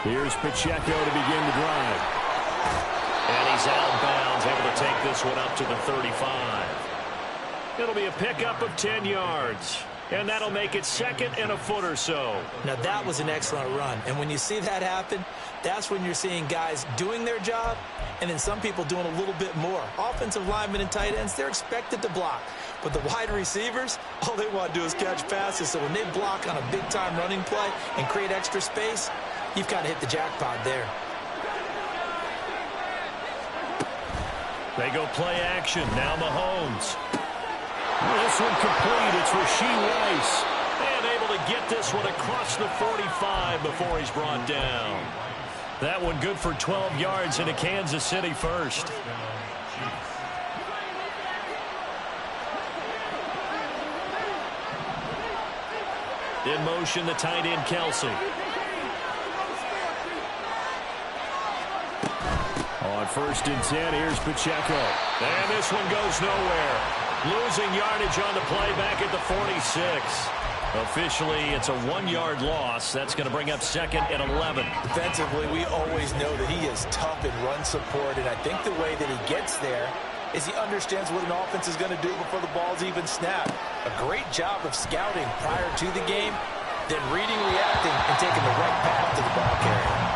Here's Pacheco to begin the drive. And he's out of bounds, able to take this one up to the 35. It'll be a pickup of 10 yards. And that'll make it second and a foot or so. Now, that was an excellent run. And when you see that happen, that's when you're seeing guys doing their job and then some people doing a little bit more. Offensive linemen and tight ends, they're expected to block. But the wide receivers, all they want to do is catch passes. So when they block on a big-time running play and create extra space, you've kind of hit the jackpot there. They go play action. Now Mahomes. This one complete. It's Rashee Rice. And able to get this one across the 45 before he's brought down. That one good for 12 yards into Kansas City first. In motion, the tight end, Kelsey. On 1st and 10, here's Pacheco. And this one goes nowhere. Losing yardage on the play back at the 46. Officially, it's a 1-yard loss. That's going to bring up 2nd and 11. Defensively, we always know that he is tough in run support, and I think the way that he gets there is he understands what an offense is going to do before the ball's even snapped. A great job of scouting prior to the game, then reading, reacting, and taking the right path to the ball carrier.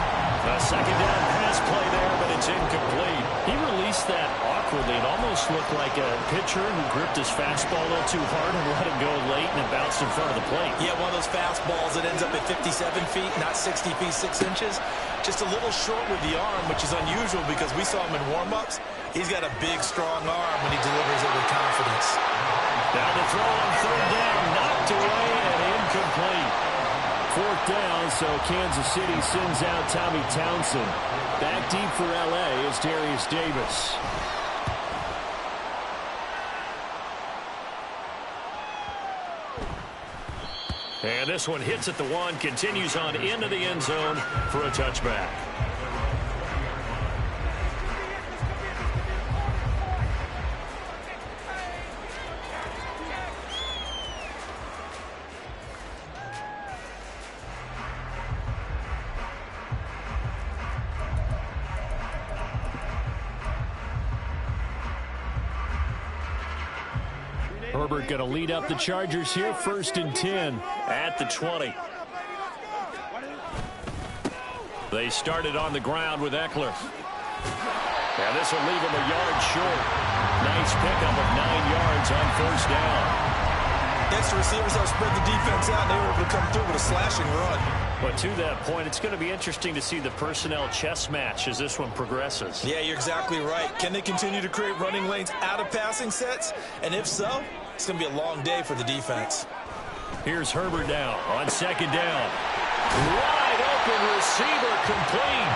A second down pass play there, but it's incomplete. He released that awkwardly. It almost looked like a pitcher who gripped his fastball a little too hard and let it go late, and it bounced in front of the plate. Yeah, one of those fastballs that ends up at 57 feet, not 60 feet, 6 inches. Just a little short with the arm, which is unusual because we saw him in warm-ups. He's got a big, strong arm when he delivers it with confidence. Down to throw on 3rd down, knocked away and incomplete. 4th down, so Kansas City sends out Tommy Townsend. Back deep for L.A. is Darius Davis. And this one hits at the 1, continues on into the end zone for a touchback. Herbert going to lead up the Chargers here, 1st and 10. At the 20. They started on the ground with Eckler. And this will leave him a yard short. Nice pickup of 9 yards on 1st down. Extra receivers help spread the defense out, and they were able to come through with a slashing run. But to that point, it's going to be interesting to see the personnel chess match as this one progresses. Yeah, you're exactly right. Can they continue to create running lanes out of passing sets? And if so, it's going to be a long day for the defense. Here's Herbert now on 2nd down. Wide open receiver complete.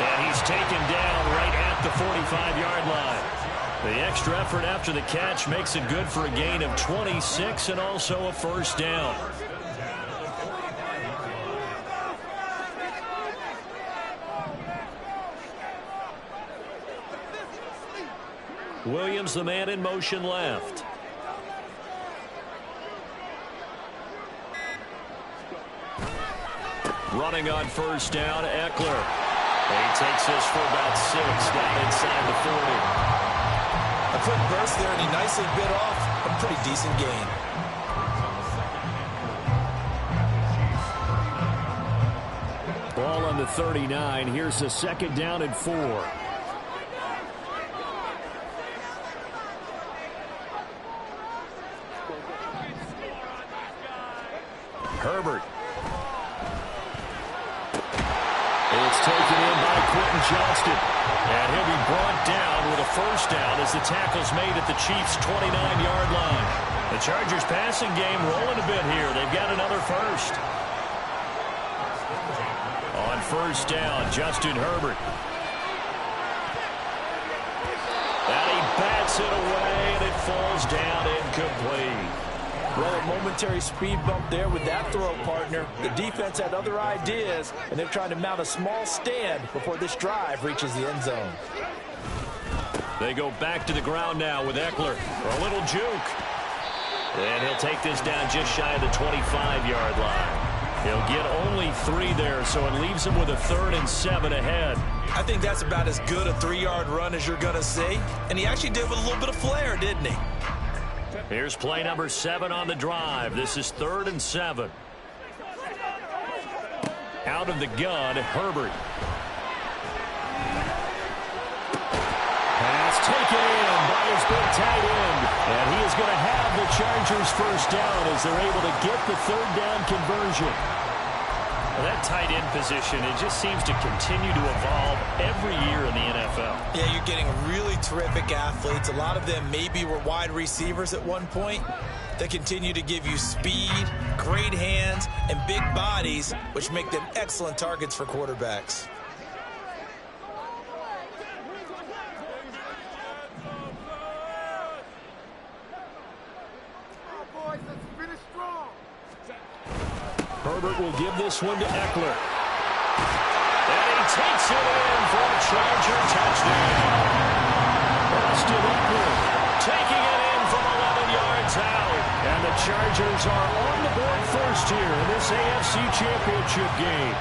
And he's taken down right at the 45-yard line. The extra effort after the catch makes it good for a gain of 26 and also a 1st down. Williams, the man in motion left. Running on 1st down, Eckler. And he takes this for about 6 down inside the 40. A quick burst there, and he nicely bit off a pretty decent gain. Ball on the 39. Here's a 2nd down and 4. Herbert. It's taken in by Quentin Johnston. And he'll be brought down with a 1st down as the tackle's made at the Chiefs' 29-yard line. The Chargers passing game rolling a bit here. They've got another 1st. On 1st down, Justin Herbert. And he bats it away, and it falls down incomplete. Well, a momentary speed bump there with that throw, partner. The defense had other ideas, and they're trying to mount a small stand before this drive reaches the end zone. They go back to the ground now with Eckler. A little juke. And he'll take this down just shy of the 25-yard line. He'll get only 3 there, so it leaves him with a 3rd and 7 ahead. I think that's about as good a 3-yard run as you're going to see. And he actually did with a little bit of flair, didn't he? Here's play number 7 on the drive. This is 3rd and 7. Out of the gun, Herbert. Pass taken in by his big tight end. And he is going to have the Chargers first down as they're able to get the 3rd down conversion. Well, that tight end position, it just seems to continue to evolve every year in the NFL. Yeah, you're getting really terrific athletes. A lot of them maybe were wide receivers at one point. They continue to give you speed, great hands, and big bodies, which make them excellent targets for quarterbacks. Herbert will give this one to Eckler. And he takes it in for a Charger touchdown. Austin Eckler taking it in from 11 yards out. And the Chargers are on the board first here in this AFC Championship game.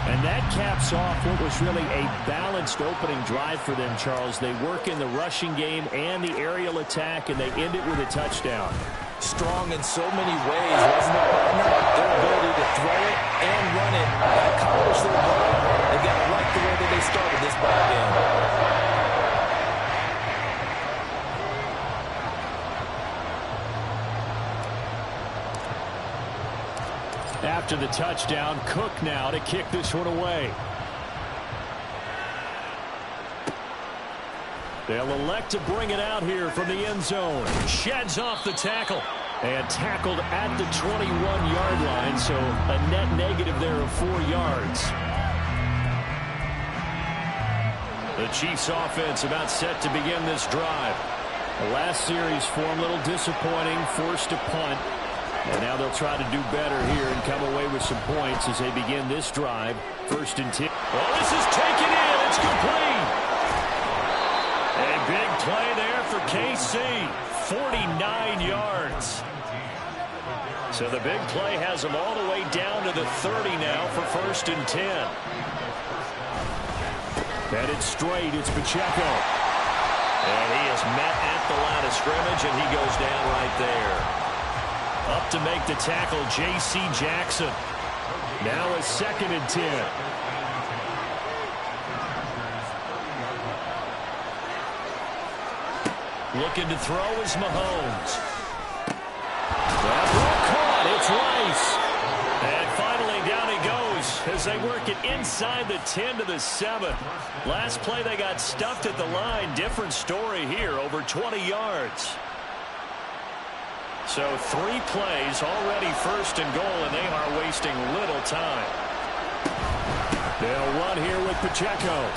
And that caps off what was really a balanced opening drive for them, Charles. They work in the rushing game and the aerial attack, and they end it with a touchdown. Strong in so many ways, wasn't it, partner? Their ability to throw it and run it and accomplish their goal. They got to like the way that they started this ball game. After the touchdown, Cook now to kick this one away. They'll elect to bring it out here from the end zone. Sheds off the tackle. And tackled at the 21-yard line, so a net negative there of 4 yards. The Chiefs offense about set to begin this drive. The last series for them a little disappointing, forced to punt. And now they'll try to do better here and come away with some points as they begin this drive. 1st and 10. Well, this is taken in. It's complete. A big play there for KC. 49 yards. So the big play has them all the way down to the 30 now for 1st and 10. Headed straight, it's Pacheco. And he is met at the line of scrimmage, and he goes down right there. Up to make the tackle, J.C. Jackson. Now a 2nd and 10. Looking to throw is Mahomes. That ball caught. It's Rice. And finally down he goes as they work it inside the 10 to the 7. Last play they got stuffed at the line. Different story here, over 20 yards. So 3 plays already 1st and goal, and they are wasting little time. They'll run here with Pacheco.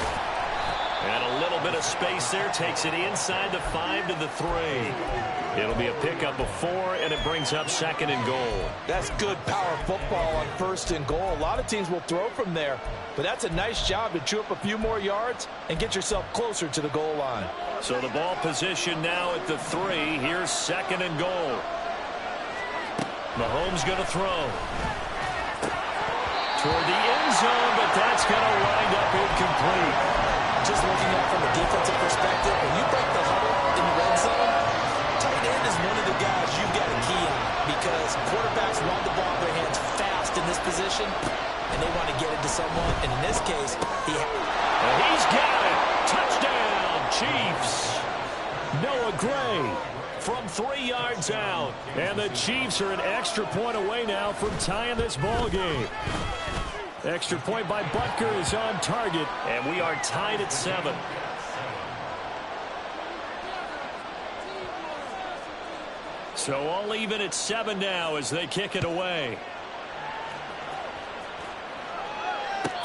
And a little bit of space there, takes it inside the 5 to the 3. It'll be a pickup of 4, and it brings up 2nd and goal. That's good power football on 1st and goal. A lot of teams will throw from there, but that's a nice job to chew up a few more yards and get yourself closer to the goal line. So the ball position now at the 3. Here's 2nd and goal. Mahomes going to throw. Toward the end zone, but that's going to wind up incomplete. Just looking at it from a defensive perspective, when you break the huddle in the red zone, tight end is one of the guys you've got to key on because quarterbacks want the ball in their hands fast in this position, and they want to get it to someone. And in this case, he's got it. Touchdown, Chiefs. Noah Gray from 3 yards out. And the Chiefs are an extra point away now from tying this ball game. Extra point by Butker is on target, and we are tied at 7. So all even at 7 now as they kick it away.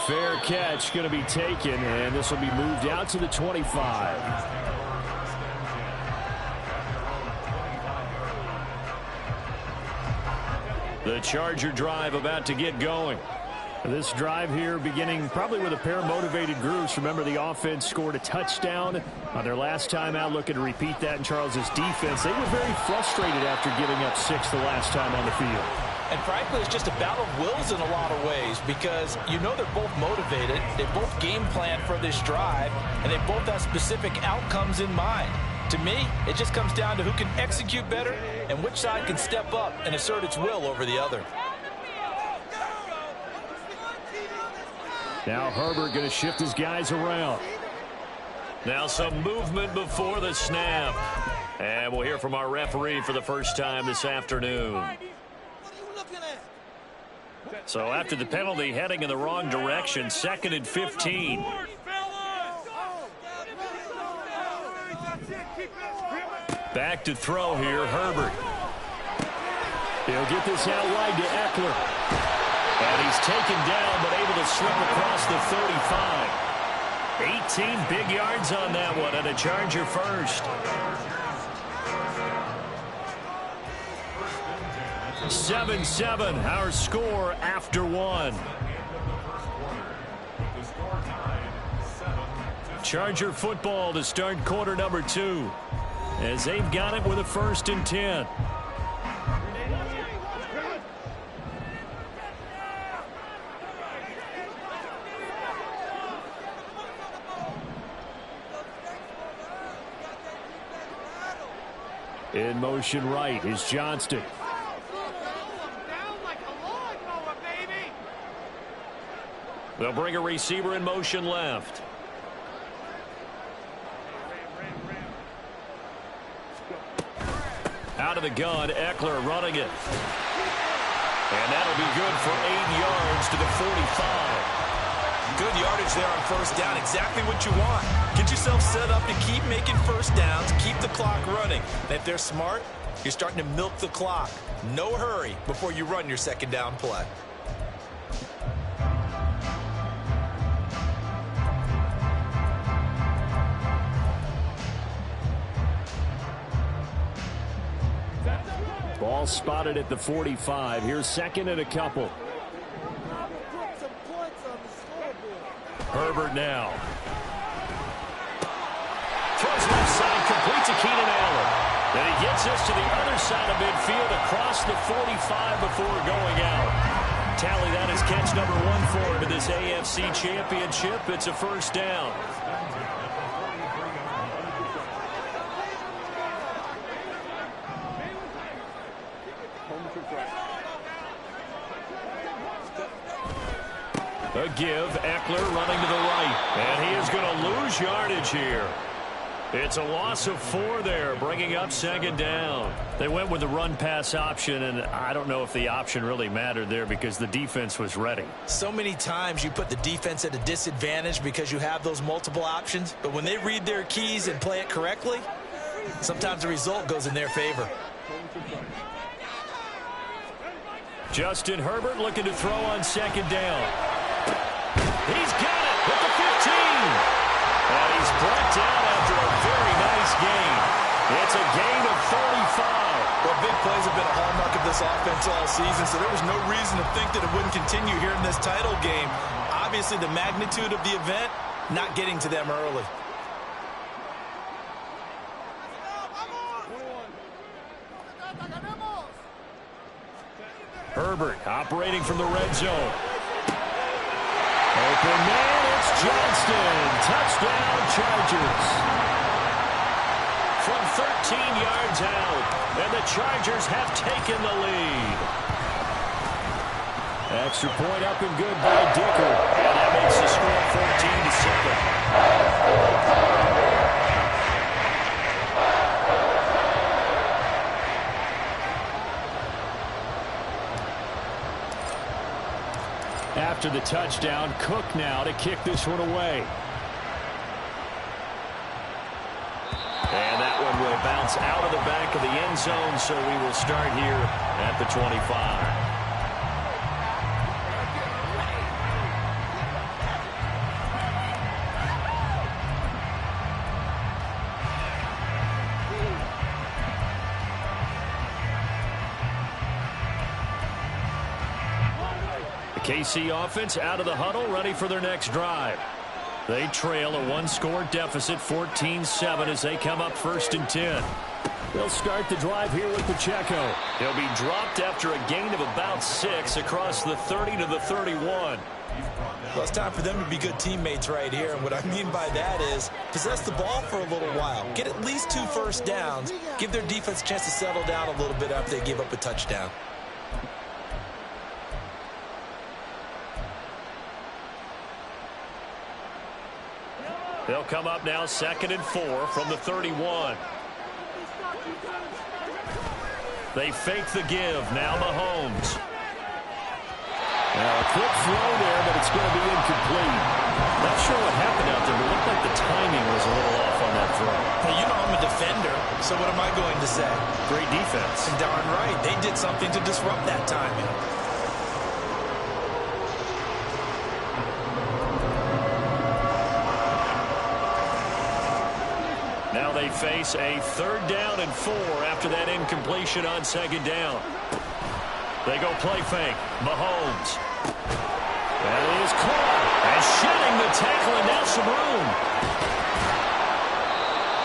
Fair catch going to be taken, and this will be moved out to the 25. The Charger drive about to get going. This drive here beginning probably with a pair of motivated groups. Remember, the offense scored a touchdown on their last time out. Looking to repeat that in Charles's defense. They were very frustrated after giving up 6 the last time on the field. And frankly, it's just a battle of wills in a lot of ways because you know they're both motivated, they both game plan for this drive, and they both have specific outcomes in mind. To me, it just comes down to who can execute better and which side can step up and assert its will over the other. Now Herbert going to shift his guys around. Now some movement before the snap. And we'll hear from our referee for the first time this afternoon. So after the penalty, heading in the wrong direction, 2nd and 15. Back to throw here, Herbert. He'll get this out wide to Eckler. And he's taken down, but able to slip across the 35. 18 big yards on that one, and a Charger first. 7-7, our score after one. Charger football to start quarter number 2. As they've got it with a 1st and 10. In motion right is Johnston. They'll bring a receiver in motion left. Out of the gun, Eckler running it. And that'll be good for 8 yards to the 45. Good yardage there on first down. Exactly what you want. Get yourself set up to keep making first downs, keep the clock running. And if they're smart, you're starting to milk the clock. No hurry before you run your 2nd down play. Ball spotted at the 45. Here's 2nd and a couple. Herbert now. Throws left side, complete to Keenan Allen. Then he gets us to the other side of midfield across the 45 before going out. Tally, that is catch number 1 for him in this AFC Championship. It's a 1st down. A give, Eckler running to the right. And he is going to lose yardage here. It's a loss of 4 there, bringing up 2nd down. They went with the run-pass option, and I don't know if the option really mattered there because the defense was ready. So many times you put the defense at a disadvantage because you have those multiple options, but when they read their keys and play it correctly, sometimes the result goes in their favor. Justin Herbert looking to throw on 2nd down. He's got it with the 15. And he's brought down after a very nice gain. It's a gain of 35. Well, big plays have been a hallmark of this offense all season, so there was no reason to think that it wouldn't continue here in this title game. Obviously, the magnitude of the event not getting to them early. Herbert operating from the red zone. Open man, it's Johnston. Touchdown, Chargers. From 13 yards out, and the Chargers have taken the lead. Extra point up and good by Dicker. And that makes the score 14-7. After the touchdown, Cook now to kick this one away. And that one will bounce out of the back of the end zone, so we will start here at the 25. KC offense out of the huddle, ready for their next drive. They trail a 1-score deficit, 14-7, as they come up 1st and 10. They'll start the drive here with Pacheco. He'll be dropped after a gain of about 6 across the 30 to the 31. Well, it's time for them to be good teammates right here. And what I mean by that is possess the ball for a little while. Get at least 2 first downs. Give their defense a chance to settle down a little bit after they give up a touchdown. They'll come up now 2nd and 4 from the 31. They fake the give. Now Mahomes. Now a quick throw there, but it's going to be incomplete. Not sure what happened out there, but it looked like the timing was a little off on that throw. Hey, you know I'm a defender, so what am I going to say? Great defense. Darn right. They did something to disrupt that timing. Now they face a 3rd down and 4 after that incompletion on 2nd down. They go play fake. Mahomes. And he is caught. And shedding the tackle, and now some room.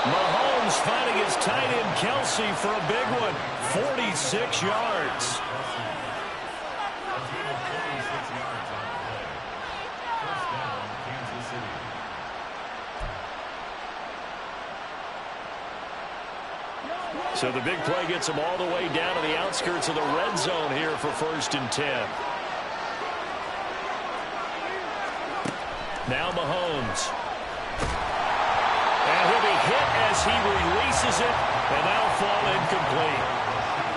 Mahomes finding his tight end Kelsey for a big one. 46 yards. So the big play gets them all the way down to the outskirts of the red zone here for 1st and 10. Now Mahomes. And he'll be hit as he releases it, and that'll fall incomplete.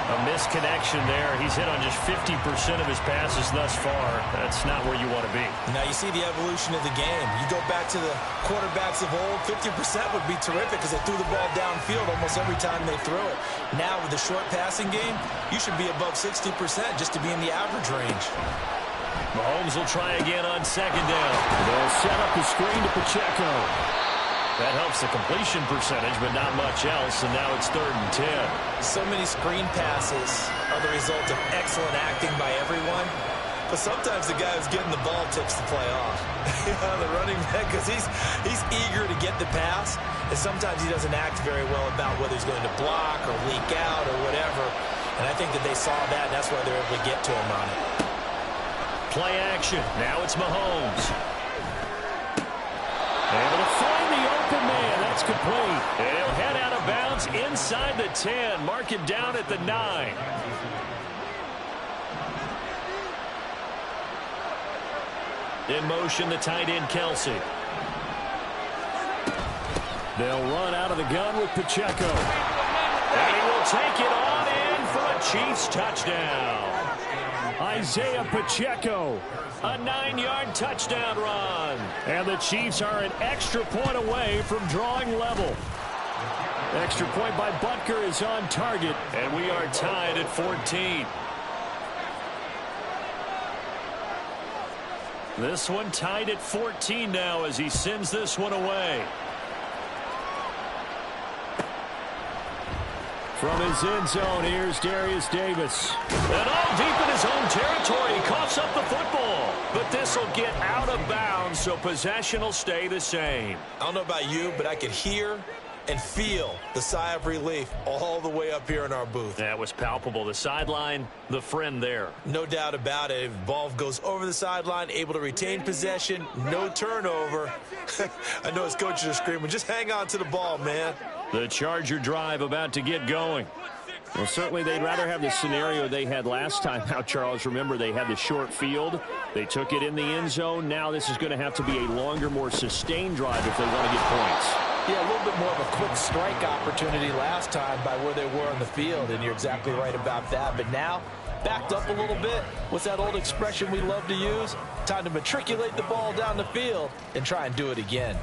A misconnection there. He's hit on just 50% of his passes thus far. That's not where you want to be. Now you see the evolution of the game. You go back to the quarterbacks of old, 50% would be terrific because they threw the ball downfield almost every time they threw it. Now with the short passing game, you should be above 60% just to be in the average range. Mahomes will try again on 2nd down. They'll set up the screen to Pacheco. That helps the completion percentage, but not much else, and now it's 3rd and 10. So many screen passes are the result of excellent acting by everyone, but sometimes the guy who's getting the ball tips the play off. The running back, because he's eager to get the pass, and sometimes he doesn't act very well about whether he's going to block or leak out or whatever, and I think that they saw that, and that's why they're able to get to him on it. Play action. Now it's Mahomes. Able to find the open man. That's complete. And he'll head out of bounds inside the 10. Mark him down at the 9. In motion, the tight end, Kelsey. They'll run out of the gun with Pacheco. And he will take it on in for a Chiefs touchdown. Isaiah Pacheco, a 9-yard touchdown run. And the Chiefs are an extra point away from drawing level. Extra point by Butker is on target, and we are tied at 14. This one tied at 14 now as he sends this one away. From his end zone, here's Darius Davis. And all deep in his own territory, he coughs up the football. But this will get out of bounds, so possession will stay the same. I don't know about you, but I could hear and feel the sigh of relief all the way up here in our booth. That was palpable. The sideline, the friend there. No doubt about it. If the ball goes over the sideline, able to retain possession, no turnover. I know his coaches are screaming, just hang on to the ball, man. The Charger drive about to get going. Well, certainly they'd rather have the scenario they had last time out, Charles. Remember, they had the short field. They took it in the end zone. Now this is going to have to be a longer, more sustained drive if they want to get points. Yeah, a little bit more of a quick strike opportunity last time by where they were on the field, and you're exactly right about that. But now, backed up a little bit. What's that old expression we love to use? Time to matriculate the ball down the field and try and do it again.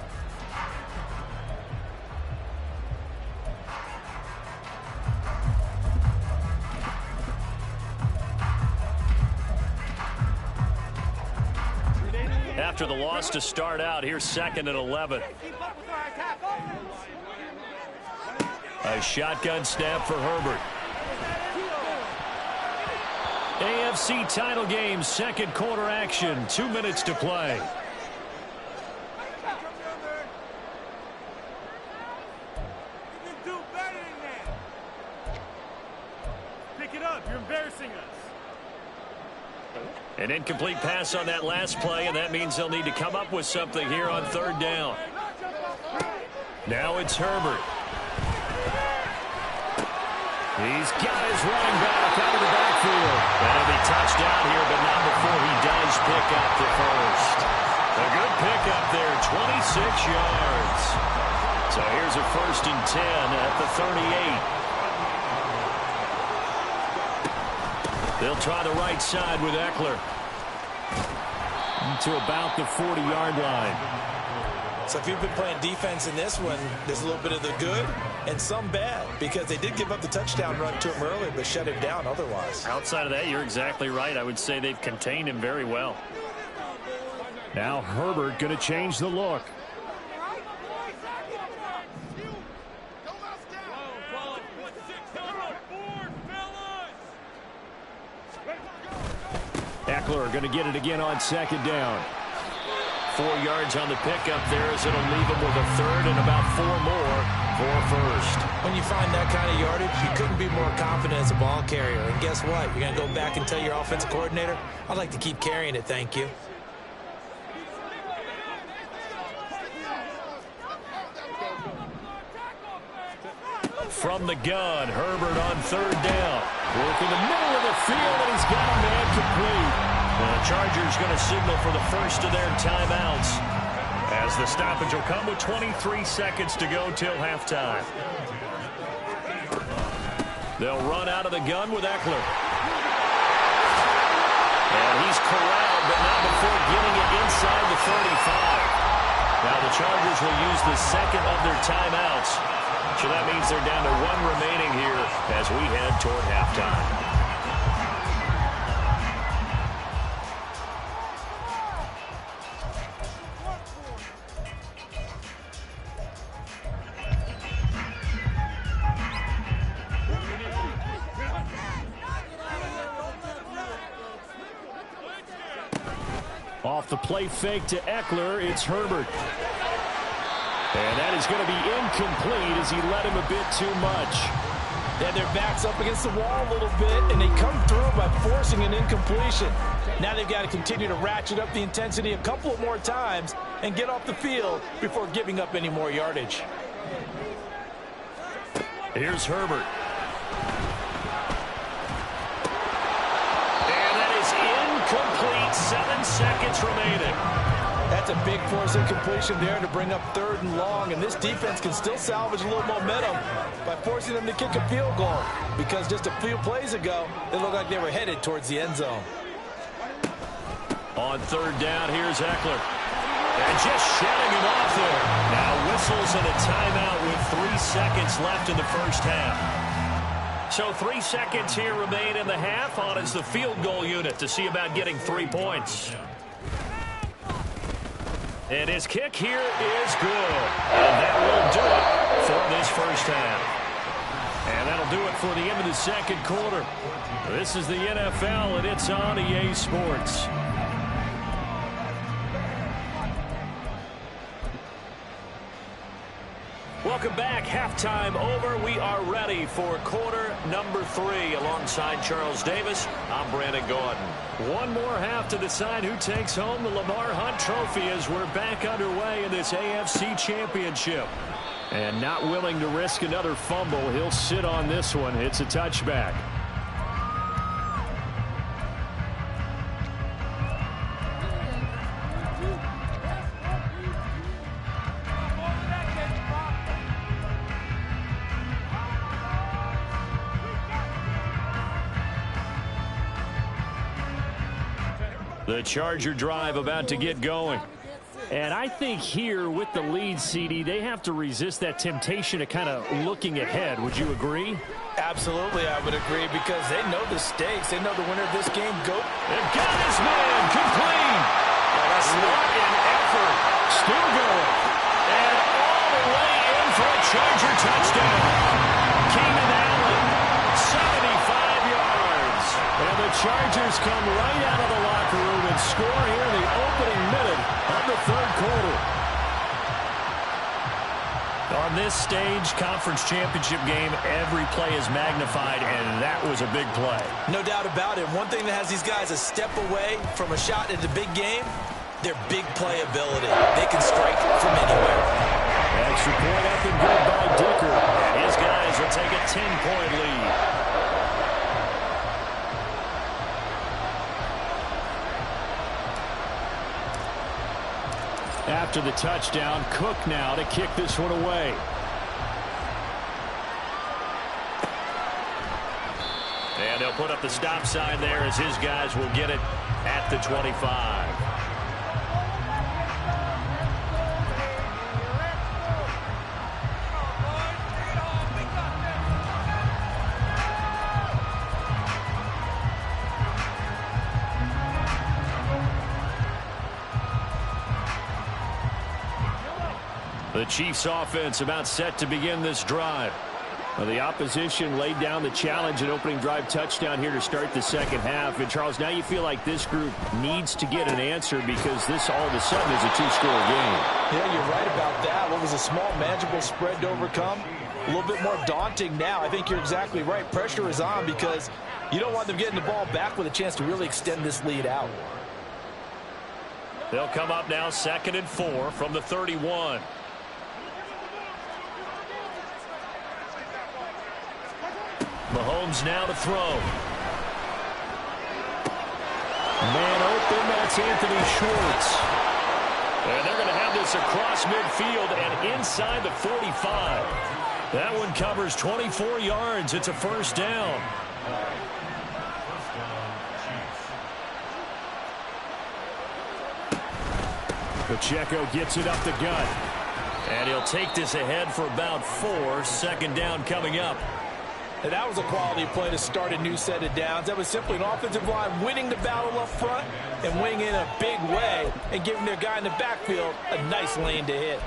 After the loss to start out, here's 2nd and 11. A shotgun snap for Herbert. AFC title game, second quarter action, 2 minutes to play. it up. You're embarrassing us. An incomplete pass on that last play, and that means they'll need to come up with something here on third down. Now it's Herbert. He's got his running back out of the backfield. That'll be touchdown here, but not before he does pick up the first. A good pickup there, 26 yards. So here's a 1st and 10 at the 38. They'll try the right side with Eckler. To about the 40-yard line. So if you've been playing defense in this one, there's a little bit of the good and some bad, because they did give up the touchdown run to him early but shut him down otherwise. Outside of that, you're exactly right. I would say they've contained him very well. Now Herbert going to change the look. Eckler going to get it again on 2nd down. 4 yards on the pickup there as it'll leave him with a 3rd and about 4 more for 1st. When you find that kind of yardage, you couldn't be more confident as a ball carrier. And guess what? You're going to go back and tell your offensive coordinator, I'd like to keep carrying it, thank you. From the gun, Herbert on 3rd down. Working the middle of the field, and he's got a man complete. And the Chargers going to signal for the first of their timeouts, as the stoppage will come with 23 seconds to go till halftime. They'll run out of the gun with Eckler. And he's corralled, but not before getting it inside the 35. Now the Chargers will use the second of their timeouts. So that means they're down to 1 remaining here as we head toward halftime. Off the play fake to Eckler, it's Herbert. And that is going to be incomplete as he let him a bit too much. They had their backs up against the wall a little bit, and they come through by forcing an incompletion. Now they've got to continue to ratchet up the intensity a couple of more times and get off the field before giving up any more yardage. Here's Herbert. And that is incomplete. 7 seconds remaining. That's a big force incompletion there to bring up 3rd and long, and this defense can still salvage a little momentum by forcing them to kick a field goal, because just a few plays ago, it looked like they were headed towards the end zone. On 3rd down, here's Eckler. And just shedding him off there. Now whistles and a timeout with 3 seconds left in the first half. So 3 seconds here remain in the half. On is the field goal unit to see about getting 3 points. And his kick here is good. And that will do it for this first half. And that'll do it for the end of the second quarter. This is the NFL, and it's on EA Sports. Welcome back. Halftime over. We are ready for quarter number 3. Alongside Charles Davis, I'm Brandon Gaudin. One more half to decide who takes home the Lamar Hunt Trophy as we're back underway in this AFC Championship. And not willing to risk another fumble, he'll sit on this one. It's a touchback. The Charger drive about to get going. And I think here with the lead, CD, they have to resist that temptation of kind of looking ahead. Would you agree? Absolutely, I would agree, because they know the stakes. They know the winner of this game. They've got his man complete. That's what an effort. Still going. And all the way in for a Charger touchdown. Keenan Allen, 75 yards. And the Chargers come right out of the locker room and score here in the opening minute of the third quarter. On this stage, conference championship game, every play is magnified, and that was a big play. No doubt about it. One thing that has these guys a step away from a shot in the big game, their big play ability. They can strike from anywhere. Extra point up and good by Dicker. And his guys will take a 10-point lead. After the touchdown, Cook now to kick this one away. And they'll put up the stop sign there as his guys will get it at the 25. The Chiefs offense about set to begin this drive. Well, the opposition laid down the challenge and opening drive touchdown here to start the second half. And, Charles, now you feel like this group needs to get an answer because this all of a sudden is a two-score game. Yeah, you're right about that. What was a small, manageable spread to overcome? A little bit more daunting now. I think you're exactly right. Pressure is on because you don't want them getting the ball back with a chance to really extend this lead out. They'll come up now 2nd and 4 from the 31. Mahomes now to throw. Man open, that's Anthony Schwartz. And they're going to have this across midfield and inside the 45. That one covers 24 yards. It's a first down. Pacheco gets it up the gut. And he'll take this ahead for about 4. Second down coming up. And that was a quality play to start a new set of downs. That was simply an offensive line winning the battle up front and winning in a big way and giving their guy in the backfield a nice lane to hit.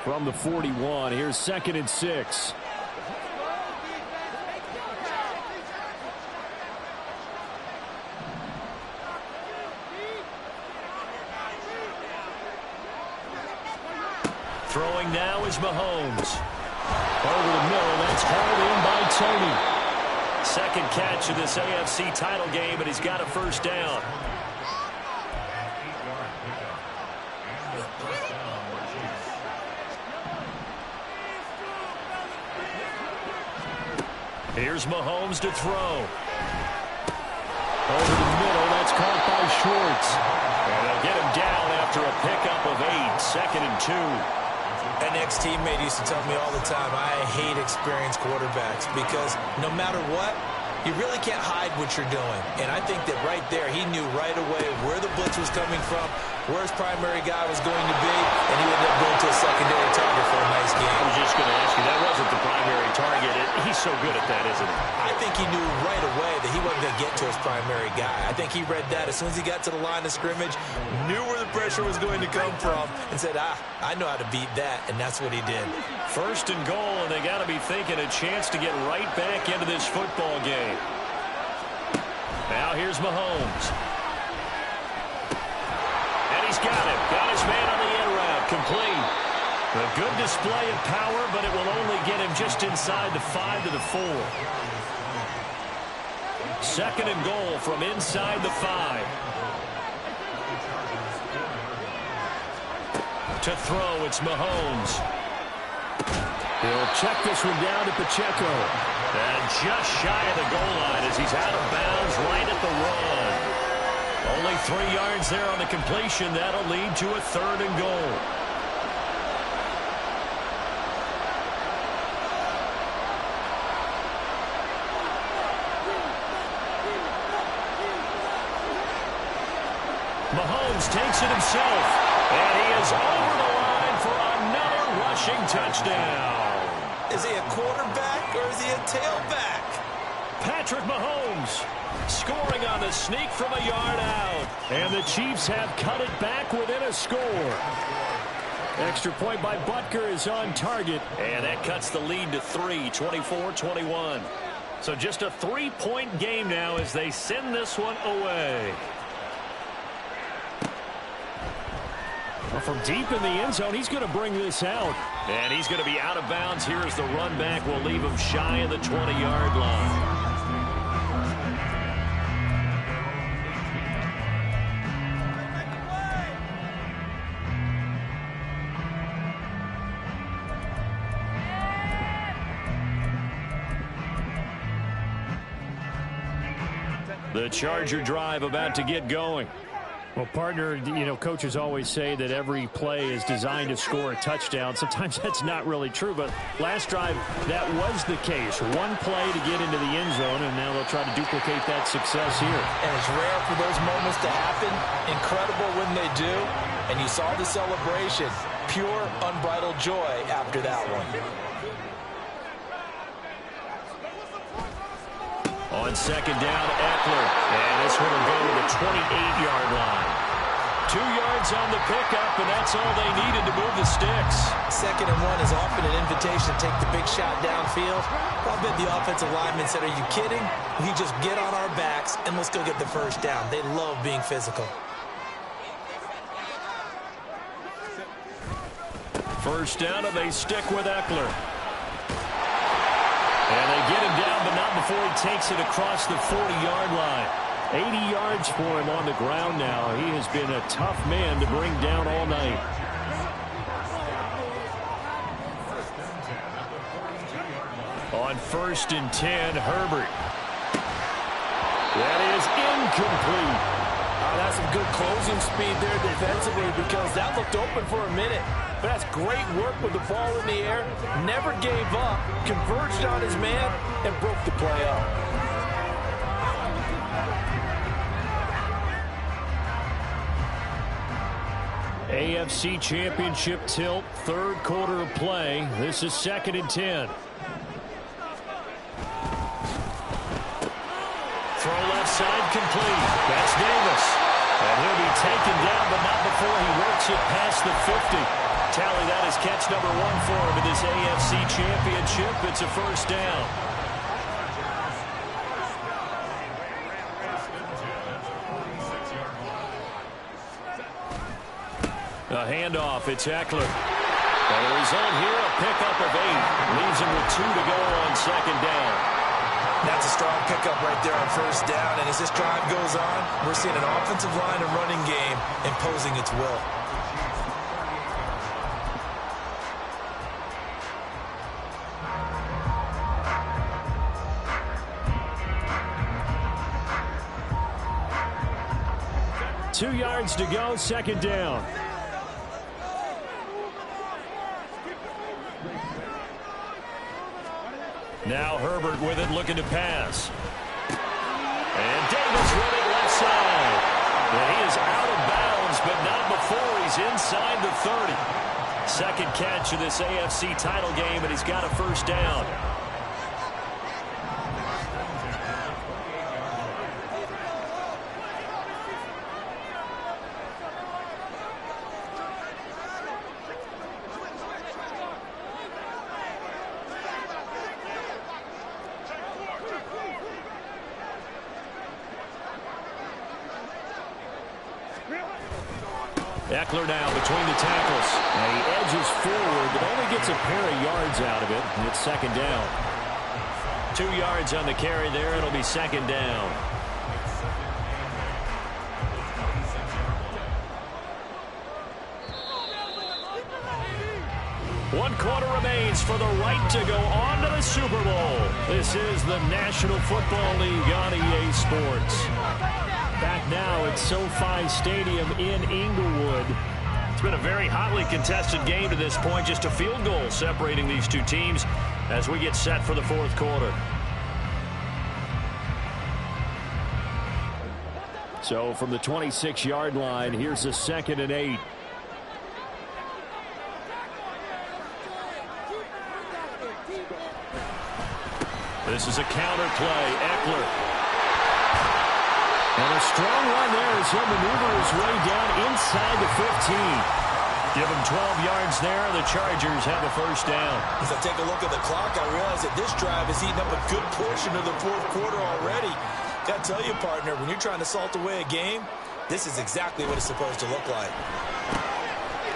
From the 41, here's 2nd and 6. Throwing now is Mahomes. Over the middle, that's hauled in by Tony. Second catch of this AFC title game, and he's got a first down. Here's Mahomes to throw. Over the middle, that's caught by Schwartz. And they'll get him down after a pickup of 8, 2nd and 2. An ex-teammate used to tell me all the time, I hate experienced quarterbacks because no matter what, you really can't hide what you're doing. And I think that right there, he knew right away where the blitz was coming from, where his primary guy was going to be, and he ended up going to a secondary target for a nice game. I was just going to ask you, that wasn't the primary target. He's so good at that, isn't he? I think he knew right away that he wasn't going to get to his primary guy. I think he read that as soon as he got to the line of scrimmage, knew where the pressure was going to come from, and said, I know how to beat that, and that's what he did. 1st and goal, and they got to be thinking a chance to get right back into this football game. Now here's Mahomes. And he's got it. Got his man on the end route. Complete. A good display of power, but it will only get him just inside the 5 to the 4. 2nd and goal from inside the 5. To throw, it's Mahomes. He'll check this one down to Pacheco. And just shy of the goal line as he's out of bounds right at the run. Only 3 yards there on the completion. That'll lead to a 3rd and goal. Mahomes takes it himself. And he is over the line for another rushing touchdown. Is he a quarterback or is he a tailback? Patrick Mahomes scoring on the sneak from a yard out. And the Chiefs have cut it back within a score. Extra point by Butker is on target. And that cuts the lead to 3, 24-21. So just a 3-point game now as they send this one away. Well, from deep in the end zone, he's going to bring this out. And he's going to be out of bounds here as the run back will leave him shy of the 20-yard line. The Charger drive about to get going. Well, partner, you know, coaches always say that every play is designed to score a touchdown. Sometimes that's not really true, but last drive, that was the case. One play to get into the end zone, and now they'll try to duplicate that success here. And it's rare for those moments to happen. Incredible when they do. And you saw the celebration. Pure, unbridled joy after that one. On second down, Eckler. And this one will go to the 28-yard line. 2 yards on the pickup, and that's all they needed to move the sticks. 2nd and 1 is often an invitation to take the big shot downfield. I bet the offensive lineman said, are you kidding? We just get on our backs, and let's go get the first down. They love being physical. First down, and they stick with Eckler. And they get him down, but not before he takes it across the 40-yard line. 80 yards for him on the ground now. He has been a tough man to bring down all night. On 1st and 10, Herbert. That is incomplete. That's some good closing speed there defensively because that looked open for a minute. But that's great work with the ball in the air. Never gave up, converged on his man, and broke the play up. AFC Championship tilt, 3rd quarter of play. This is 2nd and 10. Throw left side complete. That's Davis. And he'll be taken down, but not before he works it past the 50. Tally, that is catch number 1 for him in this AFC Championship. It's a first down. A handoff. It's Eckler. And the result here, a pickup of 8. Leaves him with 2 to go on 2nd down. That's a strong pickup right there on 1st down. And as this drive goes on, we're seeing an offensive line and running game imposing its will. Two yards to go, 2nd down. Now Herbert with it, looking to pass. And Davis running left side. And he is out of bounds, but not before he's inside the 30. 2nd catch of this AFC title game, and he's got a first down. Eckler now between the tackles. And he edges forward, but only gets a pair of yards out of it. And it's 2nd down. 2 yards on the carry there. It'll be 2nd down. One quarter remains for the right to go on to the Super Bowl. This is the National Football League on EA Sports. Back now at SoFi Stadium in Inglewood. It's been a very hotly contested game to this point. Just a field goal separating these two teams as we get set for the 4th quarter. So from the 26-yard line, here's a 2nd and 8. This is a counter play. Eckler. And a strong run there as he'll maneuver his way down inside the 15. Give them 12 yards there. The Chargers have a first down. As I take a look at the clock, I realize that this drive has eaten up a good portion of the fourth quarter already. Got to tell you, partner, when you're trying to salt away a game, this is exactly what it's supposed to look like.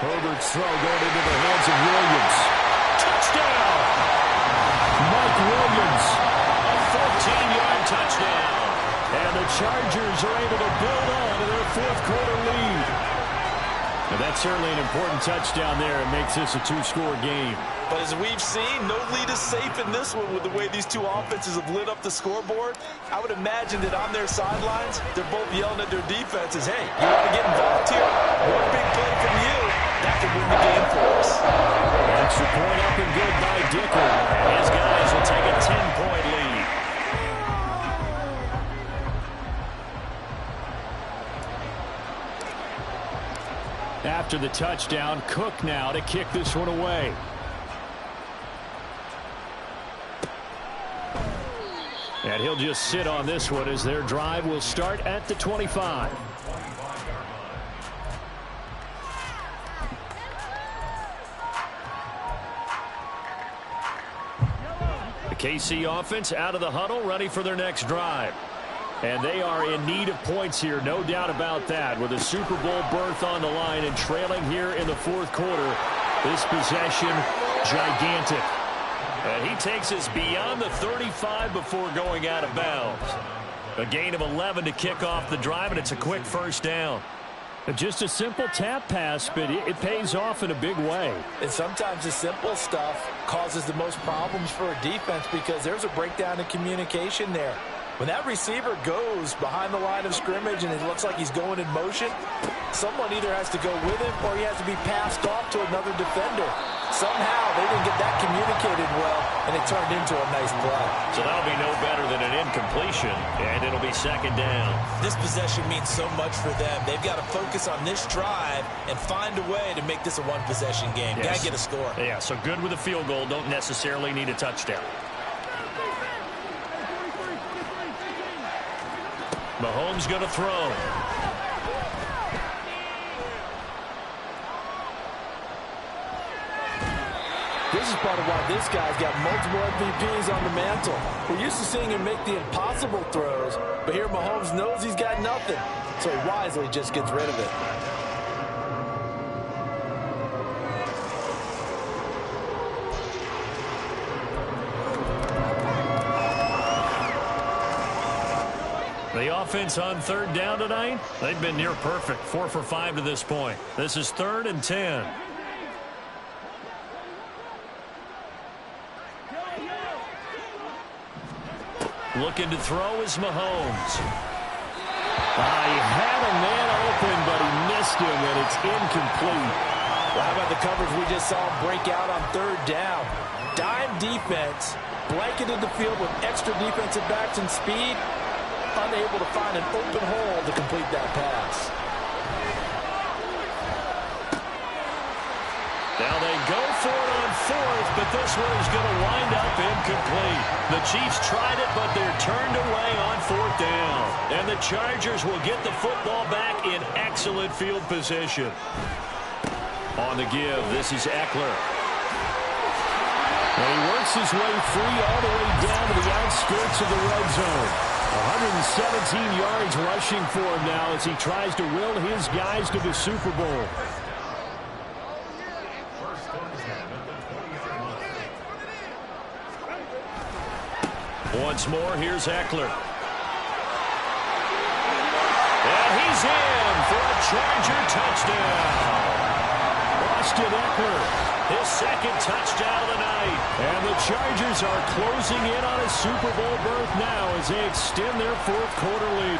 Herbert's throw going into the hands of Williams. Touchdown! Mike Williams, a 14-yard touchdown. And the Chargers are able to build on to their fourth quarter lead. And that's certainly an important touchdown there. It makes this a two-score game. But as we've seen, no lead is safe in this one with the way these two offenses have lit up the scoreboard. I would imagine that on their sidelines, they're both yelling at their defenses, hey, you want to get involved here? One big play from you, that could win the game for us. Extra point up and good by Dicker. And his guys will take a 10-point lead. After the touchdown, Cook now to kick this one away. And he'll just sit on this one as their drive will start at the 25. The KC offense out of the huddle, ready for their next drive. And they are in need of points here, no doubt about that. With a Super Bowl berth on the line and trailing here in the fourth quarter, this possession gigantic. And he takes us beyond the 35 before going out of bounds. A gain of 11 to kick off the drive, and it's a quick first down. Just a simple tap pass, but it pays off in a big way. And sometimes the simple stuff causes the most problems for a defense because there's a breakdown in communication there. When that receiver goes behind the line of scrimmage and it looks like he's going in motion, someone either has to go with him or he has to be passed off to another defender. Somehow they didn't get that communicated well, and it turned into a nice play. So that'll be no better than an incompletion, and it'll be second down. This possession means so much for them. They've got to focus on this drive and find a way to make this a one-possession game. Yes. Got to get a score. Yeah, so good with a field goal. Don't necessarily need a touchdown. Mahomes going to throw. This is part of why this guy's got multiple MVPs on the mantle. We're used to seeing him make the impossible throws, but here Mahomes knows he's got nothing, so he wisely just gets rid of it. The offense on third down tonight, they've been near perfect, 4 for 5 to this point. This is 3rd and 10. Looking to throw is Mahomes. He had a man open, but he missed him, and it's incomplete. Well, how about the coverage we just saw him break out on third down? Dime defense, blanketed the field with extra defensive backs and speed, unable to find an open hole to complete that pass. Now they go for it on fourth, but this one is going to wind up incomplete. The Chiefs tried it, but they're turned away on fourth down. And the Chargers will get the football back in excellent field position. On the give, this is Eckler. And he works his way free all the way down to the outskirts of the red zone. 117 yards rushing for him now as he tries to will his guys to the Super Bowl. Once more, here's Eckler. And he's in for a Charger touchdown. Austin Eckler, his second touchdown of the night. And the Chargers are closing in on a Super Bowl berth now as they extend their fourth quarter lead.